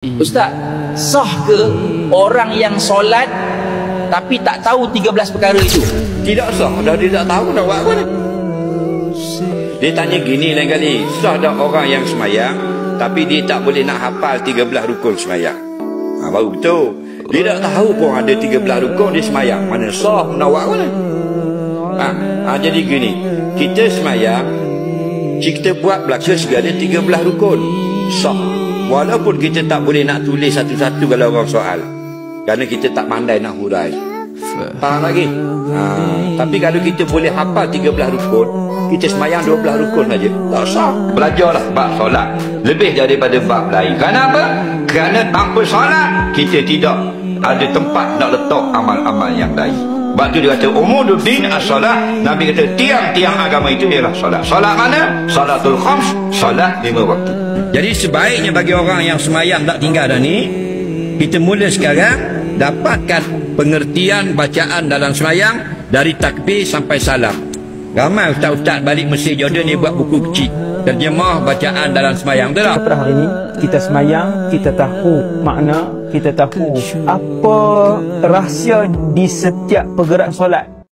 Ustaz, sah ke orang yang solat tapi tak tahu 13 perkara itu? Tidak sah, dah dia tak tahu nak buat apa ni. Dia tanya gini lain kali, sah dah orang yang semayang tapi dia tak boleh nak hafal 13 rukun semayang. Baru betul. Dia tak tahu pun ada 13 rukun dia semayang. Mana sah nak buat apa ni? Jadi gini, kita semayang, kita buat belaka segala 13 rukun, sah. Walaupun kita tak boleh nak tulis satu-satu kalau orang soal, kerana kita tak pandai nak hurai. Faham lagi? Tapi kalau kita boleh hafal 13 rukun, kita semayang 12 rukun saja, tak sah. Belajarlah bab solat lebih daripada bab lain. Kenapa? Kerana tanpa solat kita tidak ada tempat nak letak amal-amal yang lain. Sebab tu dia kata umududdin as-solat. Nabi kata tiang-tiang agama itu ialah solat. Solat mana? Salatul khams, solat 5 waktu. Jadi sebaiknya bagi orang yang semayang tak tinggal dah ni, kita mula sekarang dapatkan pengertian bacaan dalam semayang dari takbir sampai salam. Ramai ustaz-ustaz balik Mesir Jordan ni buat buku kecil terjemah bacaan dalam semayang. Betul tak? Pada hari ini kita semayang, kita tahu makna, kita tahu apa rahsia di setiap pergerakan solat.